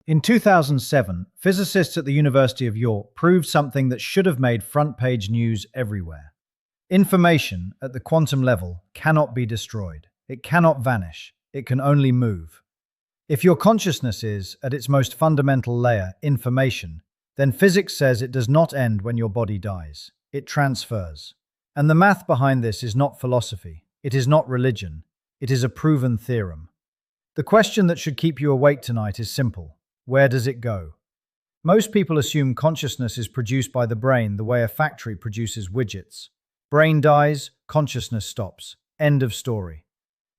In 2007, physicists at the University of York proved something that should have made front-page news everywhere. Information at the quantum level cannot be destroyed. It cannot vanish. It can only move. If your consciousness is, at its most fundamental layer, information, then physics says it does not end when your body dies. It transfers. And the math behind this is not philosophy. It is not religion. It is a proven theorem. The question that should keep you awake tonight is simple. Where does it go? Most people assume consciousness is produced by the brain the way a factory produces widgets. Brain dies, consciousness stops. End of story.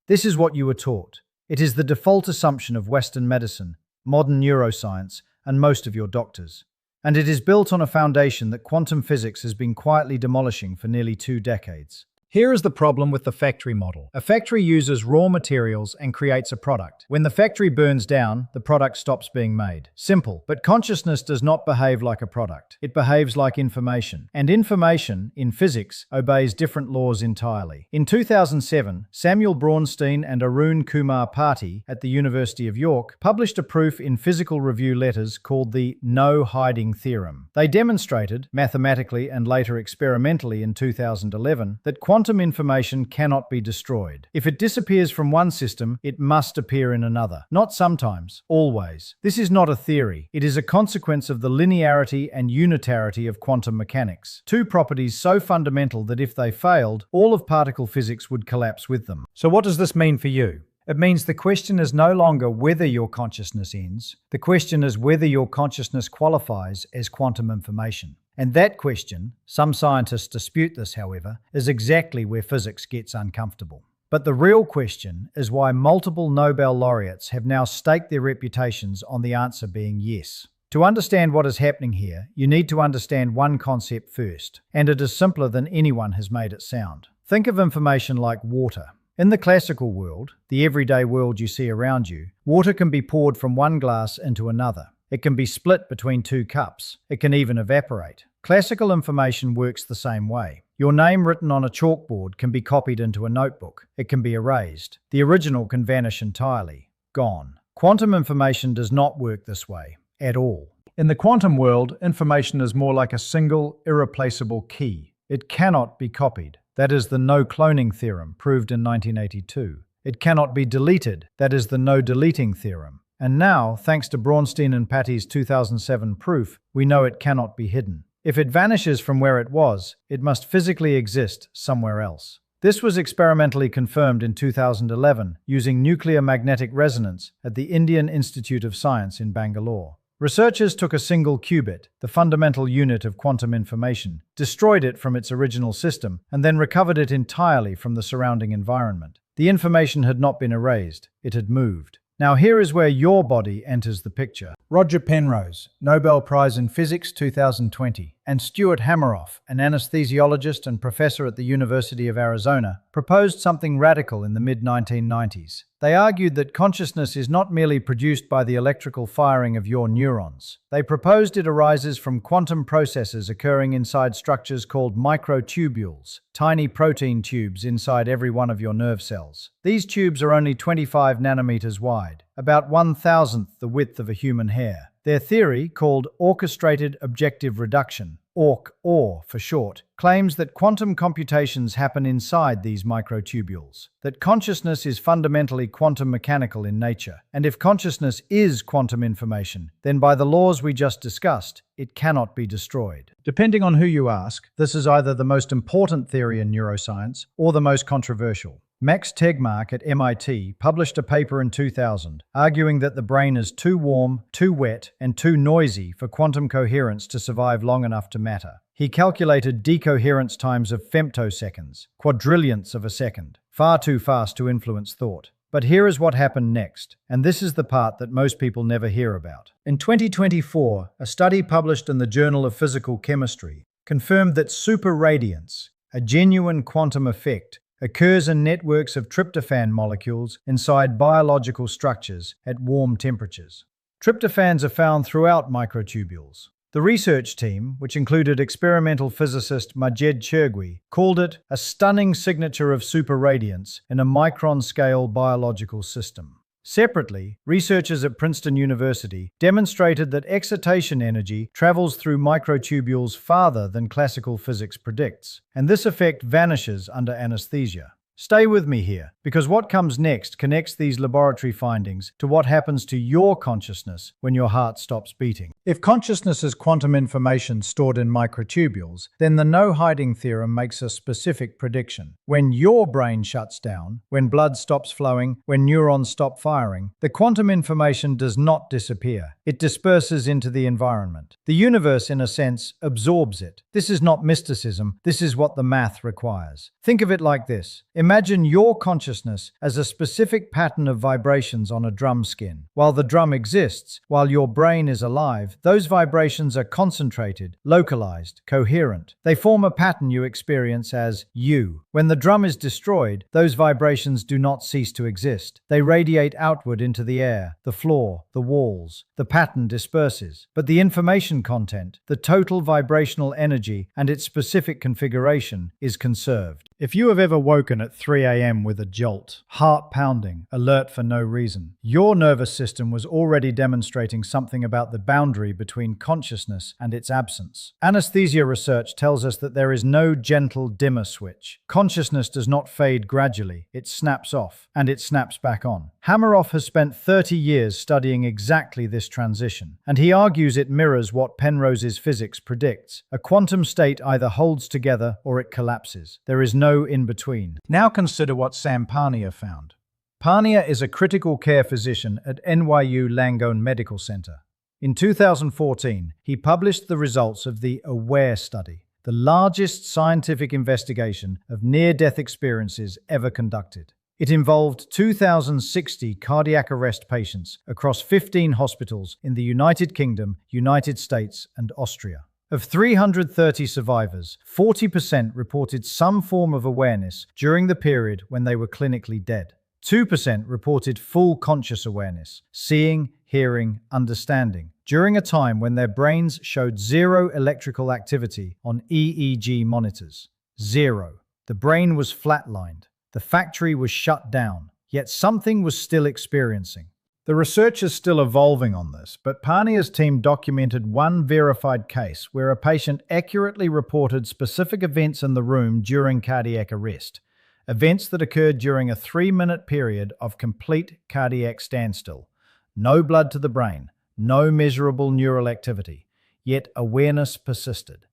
This is what you were taught. It is the default assumption of Western medicine, modern neuroscience, and most of your doctors. And it is built on a foundation that quantum physics has been quietly demolishing for nearly 2 decades. Here is the problem with the factory model. A factory uses raw materials and creates a product. When the factory burns down, the product stops being made. Simple. But consciousness does not behave like a product. It behaves like information. And information, in physics, obeys different laws entirely. In 2007, Samuel Braunstein and Arun Kumar Pati at the University of York published a proof in Physical Review Letters called the no-hiding theorem. They demonstrated, mathematically and later experimentally in 2011, that quantum information cannot be destroyed. If it disappears from one system, it must appear in another. Not sometimes, always. This is not a theory. It is a consequence of the linearity and unitarity of quantum mechanics. 2 properties so fundamental that if they failed, all of particle physics would collapse with them. So what does this mean for you? It means the question is no longer whether your consciousness ends. The question is whether your consciousness qualifies as quantum information. And that question, some scientists dispute this, however, is exactly where physics gets uncomfortable. But the real question is why multiple Nobel laureates have now staked their reputations on the answer being yes. To understand what is happening here, you need to understand one concept first, and it is simpler than anyone has made it sound. Think of information like water. In the classical world, the everyday world you see around you, water can be poured from one glass into another. It can be split between 2 cups. It can even evaporate. Classical information works the same way. Your name written on a chalkboard can be copied into a notebook. It can be erased. The original can vanish entirely. Gone. Quantum information does not work this way, at all. In the quantum world, information is more like a single, irreplaceable key. It cannot be copied. That is the no-cloning theorem, proved in 1982. It cannot be deleted. That is the no-deleting theorem. And now, thanks to Braunstein and Pati's 2007 proof, we know it cannot be hidden. If it vanishes from where it was, it must physically exist somewhere else. This was experimentally confirmed in 2011 using nuclear magnetic resonance at the Indian Institute of Science in Bangalore. Researchers took a single qubit, the fundamental unit of quantum information, destroyed it from its original system, and then recovered it entirely from the surrounding environment. The information had not been erased, it had moved. Now here is where your body enters the picture. Roger Penrose, Nobel Prize in Physics 2020, and Stuart Hameroff, an anesthesiologist and professor at the University of Arizona, proposed something radical in the mid-1990s. They argued that consciousness is not merely produced by the electrical firing of your neurons. They proposed it arises from quantum processes occurring inside structures called microtubules, tiny protein tubes inside every one of your nerve cells. These tubes are only 25 nanometers wide, about 1,000th the width of a human hair. Their theory, called orchestrated objective reduction, Orch OR for short, claims that quantum computations happen inside these microtubules, that consciousness is fundamentally quantum mechanical in nature, and if consciousness is quantum information, then by the laws we just discussed, it cannot be destroyed. Depending on who you ask, this is either the most important theory in neuroscience or the most controversial. Max Tegmark at MIT published a paper in 2000 arguing that the brain is too warm, too wet, and too noisy for quantum coherence to survive long enough to matter. He calculated decoherence times of femtoseconds, quadrillionths of a second, far too fast to influence thought. But here is what happened next, and this is the part that most people never hear about. In 2024, a study published in the Journal of Physical Chemistry confirmed that superradiance, a genuine quantum effect, occurs in networks of tryptophan molecules inside biological structures at warm temperatures. Tryptophans are found throughout microtubules. The research team, which included experimental physicist Majed Chergui, called it a stunning signature of superradiance in a micron-scale biological system. Separately, researchers at Princeton University demonstrated that excitation energy travels through microtubules farther than classical physics predicts, and this effect vanishes under anesthesia. Stay with me here, because what comes next connects these laboratory findings to what happens to your consciousness when your heart stops beating. If consciousness is quantum information stored in microtubules, then the no-hiding theorem makes a specific prediction. When your brain shuts down, when blood stops flowing, when neurons stop firing, the quantum information does not disappear. It disperses into the environment. The universe, in a sense, absorbs it. This is not mysticism, this is what the math requires. Think of it like this. Imagine your consciousness as a specific pattern of vibrations on a drum skin. While the drum exists, while your brain is alive, those vibrations are concentrated, localized, coherent. They form a pattern you experience as you. When the drum is destroyed, those vibrations do not cease to exist. They radiate outward into the air, the floor, the walls. The pattern disperses. But the information content, the total vibrational energy and its specific configuration, is conserved. If you have ever woken at 3 a.m. with a jolt, heart pounding, alert for no reason, your nervous system was already demonstrating something about the boundary between consciousness and its absence. Anesthesia research tells us that there is no gentle dimmer switch. Consciousness does not fade gradually, it snaps off, and it snaps back on. Hameroff has spent 30 years studying exactly this transition, and he argues it mirrors what Penrose's physics predicts. A quantum state either holds together or it collapses. There is no in-between. Now consider what Sam Parnia found. Parnia is a critical care physician at NYU Langone Medical Center. In 2014, he published the results of the AWARE study, the largest scientific investigation of near-death experiences ever conducted. It involved 2,060 cardiac arrest patients across 15 hospitals in the United Kingdom, United States, and Austria. Of 330 survivors, 40% reported some form of awareness during the period when they were clinically dead. 2% reported full conscious awareness, seeing, hearing, understanding, during a time when their brains showed zero electrical activity on EEG monitors. Zero. The brain was flatlined. The factory was shut down, yet something was still experiencing. The research is still evolving on this, but Parnia's team documented one verified case where a patient accurately reported specific events in the room during cardiac arrest, events that occurred during a 3-minute period of complete cardiac standstill. No blood to the brain, no measurable neural activity, yet awareness persisted.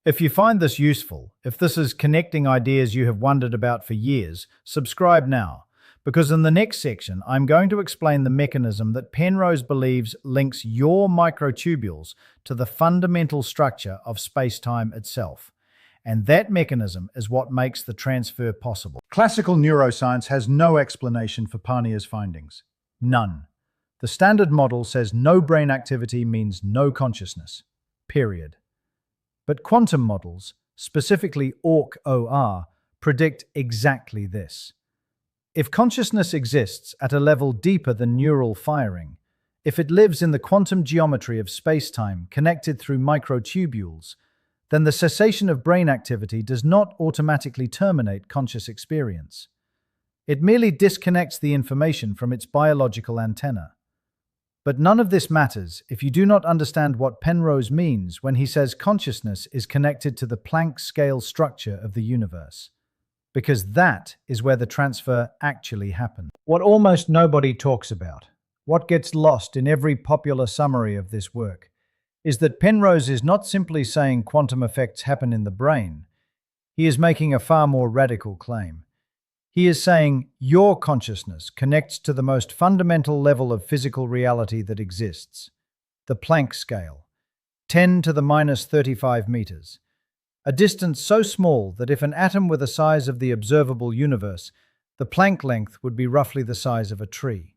If you find this useful, if this is connecting ideas you have wondered about for years, subscribe now. Because in the next section, I'm going to explain the mechanism that Penrose believes links your microtubules to the fundamental structure of spacetime itself. And that mechanism is what makes the transfer possible. Classical neuroscience has no explanation for Parnia's findings. None. The standard model says no brain activity means no consciousness. Period. But quantum models, specifically Orch OR, predict exactly this. If consciousness exists at a level deeper than neural firing, if it lives in the quantum geometry of spacetime connected through microtubules, then the cessation of brain activity does not automatically terminate conscious experience. It merely disconnects the information from its biological antenna. But none of this matters if you do not understand what Penrose means when he says consciousness is connected to the Planck-scale structure of the universe. Because that is where the transfer actually happens. What almost nobody talks about, what gets lost in every popular summary of this work, is that Penrose is not simply saying quantum effects happen in the brain. He is making a far more radical claim. He is saying your consciousness connects to the most fundamental level of physical reality that exists, the Planck scale, 10 to the minus 35 meters. A distance so small that if an atom were the size of the observable universe, the Planck length would be roughly the size of a tree.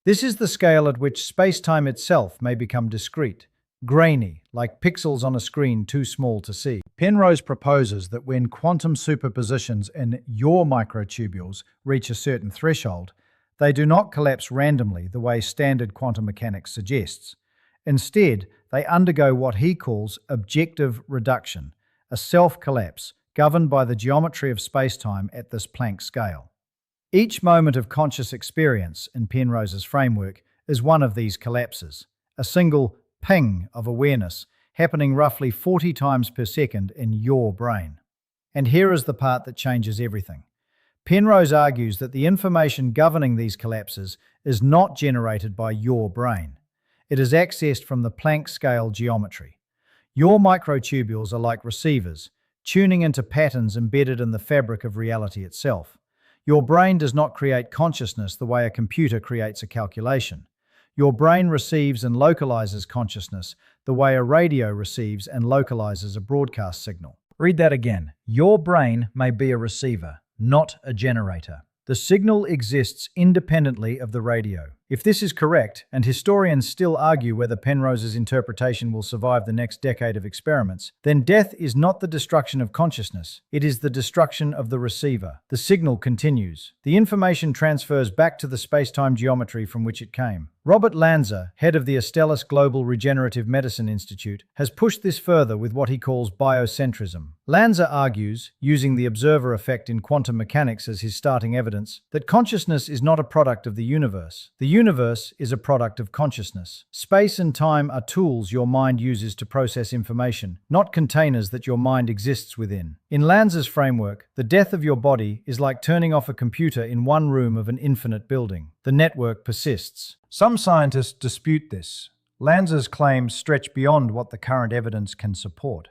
This is the scale at which space-time itself may become discrete, grainy, like pixels on a screen too small to see. Penrose proposes that when quantum superpositions in your microtubules reach a certain threshold, they do not collapse randomly the way standard quantum mechanics suggests. Instead, they undergo what he calls objective reduction, a self-collapse governed by the geometry of spacetime at this Planck scale. Each moment of conscious experience in Penrose's framework is one of these collapses, a single ping of awareness happening roughly 40 times per second in your brain. And here is the part that changes everything. Penrose argues that the information governing these collapses is not generated by your brain. It is accessed from the Planck-scale geometry. Your microtubules are like receivers, tuning into patterns embedded in the fabric of reality itself. Your brain does not create consciousness the way a computer creates a calculation. Your brain receives and localizes consciousness the way a radio receives and localizes a broadcast signal. Read that again. Your brain may be a receiver, not a generator. The signal exists independently of the radio. If this is correct, and historians still argue whether Penrose's interpretation will survive the next decade of experiments, then death is not the destruction of consciousness, it is the destruction of the receiver. The signal continues. The information transfers back to the spacetime geometry from which it came. Robert Lanza, head of the Astellas Global Regenerative Medicine Institute, has pushed this further with what he calls biocentrism. Lanza argues, using the observer effect in quantum mechanics as his starting evidence, that consciousness is not a product of the universe. The universe is a product of consciousness. Space and time are tools your mind uses to process information, not containers that your mind exists within. In Lanza's framework, the death of your body is like turning off a computer in one room of an infinite building. The network persists. Some scientists dispute this. Lanza's claims stretch beyond what the current evidence can support.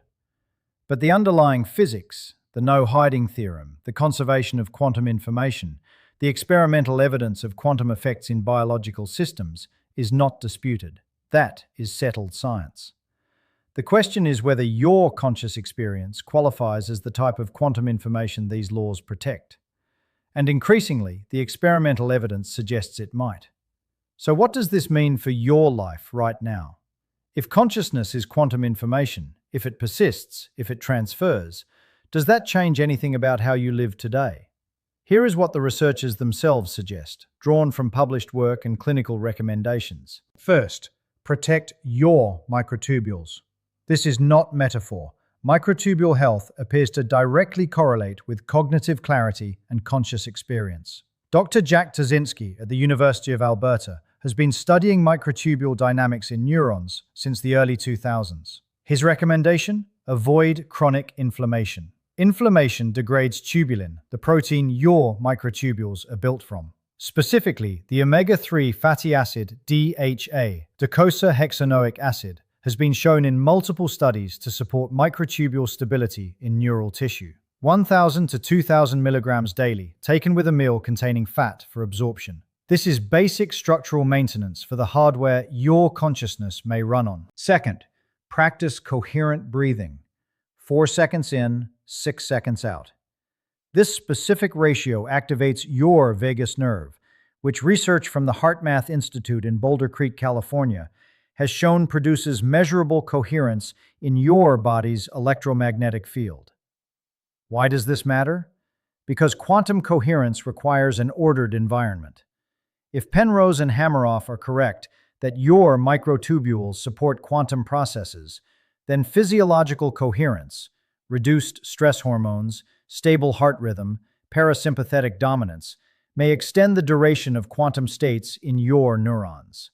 But the underlying physics, the no-hiding theorem, the conservation of quantum information, the experimental evidence of quantum effects in biological systems is not disputed. That is settled science. The question is whether your conscious experience qualifies as the type of quantum information these laws protect. And increasingly, the experimental evidence suggests it might. So what does this mean for your life right now? If consciousness is quantum information, if it persists, if it transfers, does that change anything about how you live today? Here is what the researchers themselves suggest, drawn from published work and clinical recommendations. First, protect your microtubules. This is not metaphor. Microtubule health appears to directly correlate with cognitive clarity and conscious experience. Dr. Jack Tazinski at the University of Alberta has been studying microtubule dynamics in neurons since the early 2000s. His recommendation? Avoid chronic inflammation. Inflammation degrades tubulin, the protein your microtubules are built from. Specifically, the omega-3 fatty acid DHA, docosahexaenoic acid, has been shown in multiple studies to support microtubule stability in neural tissue. 1,000 to 2,000 milligrams daily, taken with a meal containing fat for absorption. This is basic structural maintenance for the hardware your consciousness may run on. Second, practice coherent breathing. 4 seconds in, 6 seconds out. This specific ratio activates your vagus nerve, which research from the HeartMath Institute in Boulder Creek, California, has shown produces measurable coherence in your body's electromagnetic field. Why does this matter? Because quantum coherence requires an ordered environment. If Penrose and Hameroff are correct that your microtubules support quantum processes, then physiological coherence, reduced stress hormones, stable heart rhythm, parasympathetic dominance, may extend the duration of quantum states in your neurons.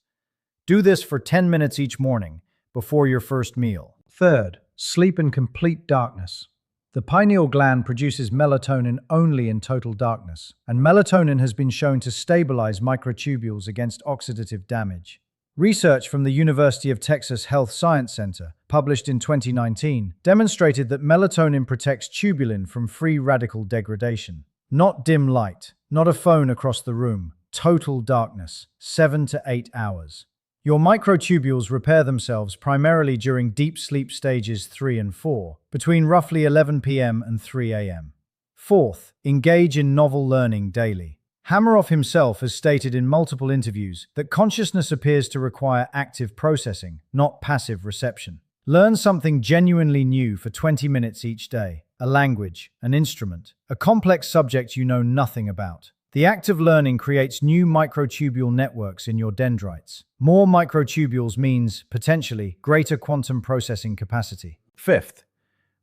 Do this for 10 minutes each morning before your first meal. Third, sleep in complete darkness. The pineal gland produces melatonin only in total darkness, and melatonin has been shown to stabilize microtubules against oxidative damage. Research from the University of Texas Health Science Center, published in 2019, demonstrated that melatonin protects tubulin from free radical degradation. Not dim light, not a phone across the room, total darkness, 7 to 8 hours. Your microtubules repair themselves primarily during deep sleep stages 3 and 4, between roughly 11 p.m. and 3 a.m. Fourth, engage in novel learning daily. Hameroff himself has stated in multiple interviews that consciousness appears to require active processing, not passive reception. Learn something genuinely new for 20 minutes each day. A language, an instrument, a complex subject you know nothing about. The act of learning creates new microtubule networks in your dendrites. More microtubules means, potentially, greater quantum processing capacity. Fifth,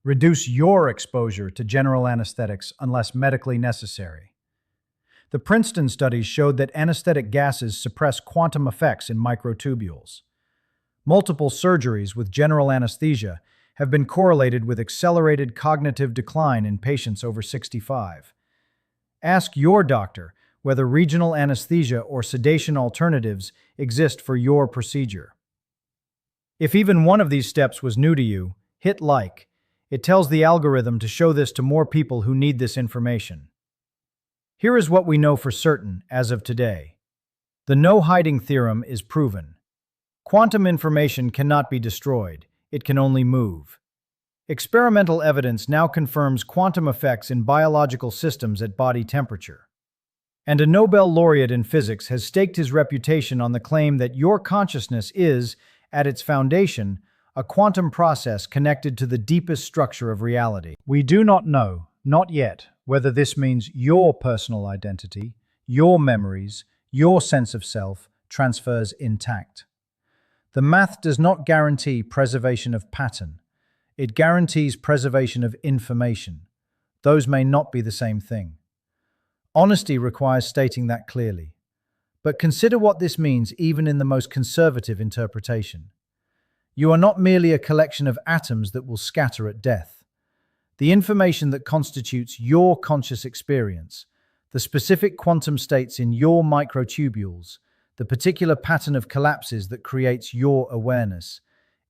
reduce your exposure to general anesthetics unless medically necessary. The Princeton studies showed that anesthetic gases suppress quantum effects in microtubules. Multiple surgeries with general anesthesia have been correlated with accelerated cognitive decline in patients over 65. Ask your doctor whether regional anesthesia or sedation alternatives exist for your procedure. If even one of these steps was new to you, hit like. It tells the algorithm to show this to more people who need this information. Here is what we know for certain as of today. The no-hiding theorem is proven. Quantum information cannot be destroyed, it can only move. Experimental evidence now confirms quantum effects in biological systems at body temperature. And a Nobel laureate in physics has staked his reputation on the claim that your consciousness is, at its foundation, a quantum process connected to the deepest structure of reality. We do not know, not yet, whether this means your personal identity, your memories, your sense of self transfers intact. The math does not guarantee preservation of pattern. It guarantees preservation of information. Those may not be the same thing. Honesty requires stating that clearly. But consider what this means even in the most conservative interpretation. You are not merely a collection of atoms that will scatter at death. The information that constitutes your conscious experience, the specific quantum states in your microtubules, the particular pattern of collapses that creates your awareness,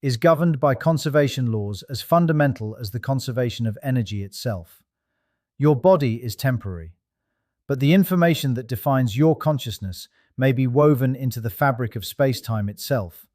is governed by conservation laws as fundamental as the conservation of energy itself. Your body is temporary, but the information that defines your consciousness may be woven into the fabric of spacetime itself,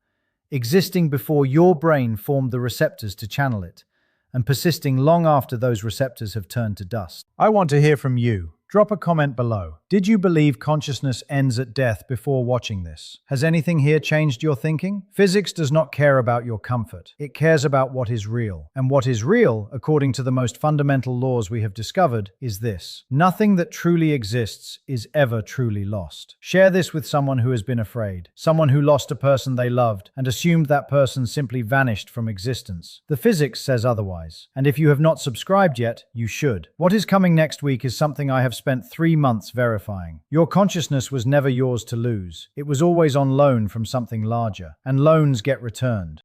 existing before your brain formed the receptors to channel it, and persisting long after those receptors have turned to dust. I want to hear from you. Drop a comment below. Did you believe consciousness ends at death before watching this? Has anything here changed your thinking? Physics does not care about your comfort. It cares about what is real. And what is real, according to the most fundamental laws we have discovered, is this: nothing that truly exists is ever truly lost. Share this with someone who has been afraid, someone who lost a person they loved and assumed that person simply vanished from existence. The physics says otherwise. And if you have not subscribed yet, you should. What is coming next week is something I have spent 3 months verifying. Your consciousness was never yours to lose. It was always on loan from something larger, and loans get returned.